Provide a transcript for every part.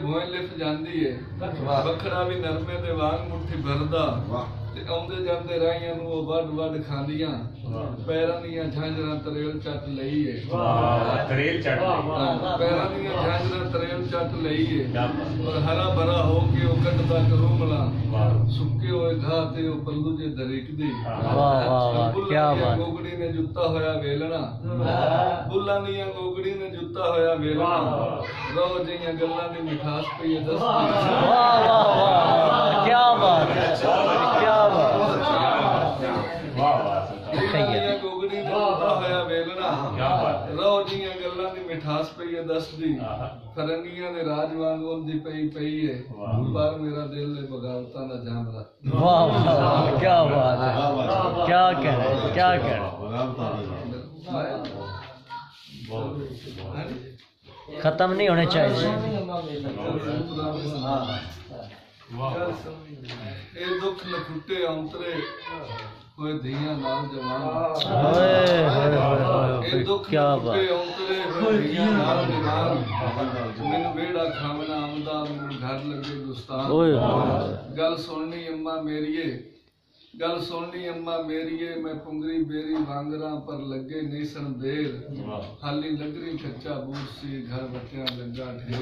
भोए लिफ जाती है, बखरा भी नरमे दे वांग मुट्ठी भरदा, आउंदे जांदे राहियां नूं ओह वड वड खांदियां, पैरां दीयां झांजरां तरेल चट लई है, तरेल चट पैरां दीयां झांजरां तरेल चट लई है, और हरा भरा हो के ओह कटदा करूमला, सुक्के होए घाह ते ओह पल्लू जे दरीकदी, क्या बात। गोगड़ी ने जुत्ता होया वेलना, बुल्लां दीयां गोगड़ी ने जुत्ता होया वेलना, रो जिहियां गल्लां दी मिठास पई है दस। वाह वाह वाह, क्या बात है, क्या मिठास पई है दस दी, फरंगियां दे राज वांग उंदी पई है, पर मेरा दिल है बगावतां दा जामदा। वाह वाह, क्या बात है, क्या कह रहे, क्या कह रहे। खत्म नहीं होने चाहिए। ये दुख लखुटे औंतरे होए धियां नाल जवान, ये दुख लखुटे औंतरे होए धियां नाल जवान, मैनू बेड़ा खावना आंदा मैनू घर लगे गुस्तान। गल सुननी अम्मा मेरीए, गल सुननी अम्मा मेरीए, मैं पुंगरी बेरी वांगरा पर लगे नहीं सन बेर, हाली लगरी कच्चा बूट सी घर बटिया लगा ढेर।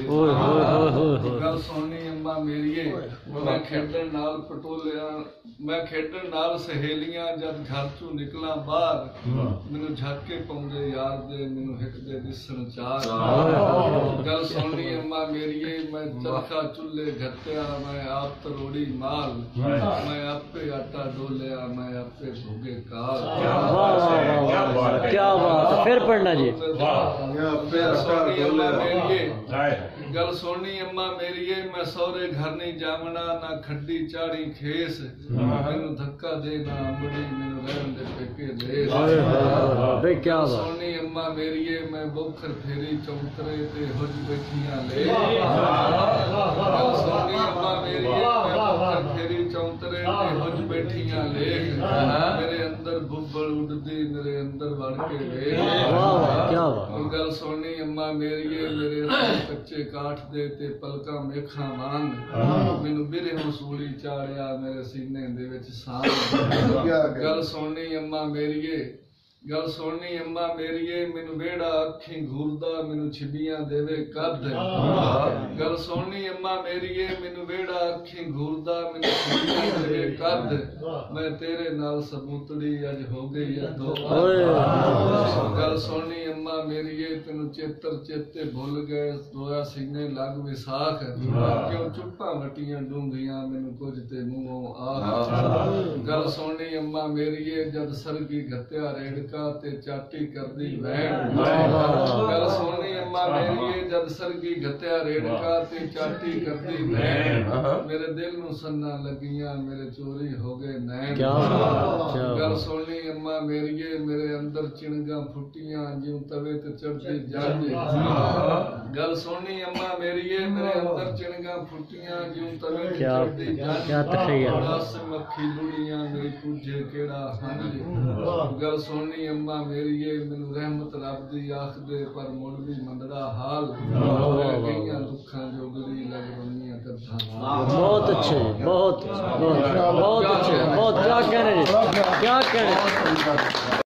गल सुननी अम्मा मेरीए, मैं खेडन नाल पटोलिया, मैं खेडन नाल सहेलियां जद घर चों निकला बाहर, मैनू झटके पाउंदे यार दे मैनू हिक दे दिसन चार। गल सुननी अम्मा मेरीए, मैं चरखा चुल्हे घत्या, मैं आप तरोड़ी माल, मैं आपे आटा डोलिया, मैं आपे भोगे काल। क्या बात, फिर पढ़ना जी। गल सुननी अम्मा मेरीए, मैं सौरे घर नहीं जावना, ना खड्डी चाड़ी खेस, मैनू धक्का दे ना अमड़ी, मैनू रहन दे पेके देस। क्या सुननी अम्मा मेरीए, मैं बोखर फेरी चौंतरे ते हुज बैठियां ले। गल सुननी अम्मा मेरीए, मैं बोखर फेरी चौंतरे ते हुज बैठियां ले, मेरे अंदर बुब्बल उड़दी मेरे अंदर वड़ के वे। गल सुननी अम्मा मेरीए, मेरे कच्चे काठ दे ते पलका मेखा वांग, मैनू बिरे मसूली चाड़िया मेरे सीने दे विच सांग। गल सुननी अम्मा मेरीए, गल सुननी अम्मा मेरीए, मैनू बेड़ा अखी घूरदा मैनू छिबियां देवे कद। गल सुननी अम्मा मेरीए, मैनू बेड़ा अखी घूरदा मैनू छिबियां देवे कद, मैं तेरे नाल सबूतड़ी अज हो गई है दो। गल सुननी अम्मा मेरीए, तेनू चेतर चेते भुल गए, रोया सीने लग विसाख, क्यों चुप्पा वटियां डूंघियां मैनू कुछ ते मूंहों आख। गल सुननी अम्मा मेरीए, जद सरगी घत्या रेड़का ते चाटी करदी वैन। गल सुननी अम्मा मेरीए, जद सरगी घत्या रेड़का ते चाटी करदी वैन, मेरे दिल नू सन्ना लगियां मेरे चोरी हो गए नैन। गल सुननी अम्मा मेरीए, मेरे अंदर चिणगा फुटियां जिउं तवे ते चढ़दी जंज। गल सुननी अम्मा मेरीए, मेरे अंदर चिणगा फुटियां जिउं तवे ते चढ़दी जंज, दस मक्खी लुड़ियां मेरी पूजे केड़ा हंज। गल सुननी अम्मा मेरीए, मैनू रहमत रब दी आख दे पर मुड़ भी मंदड़ा हाल, गईयां दुखां जोगड़ी लग बनियां कद्धां। बहुत अच्छे, बहुत बहुत बहुत अच्छे, बहुत क्या कहने, क्या कहने।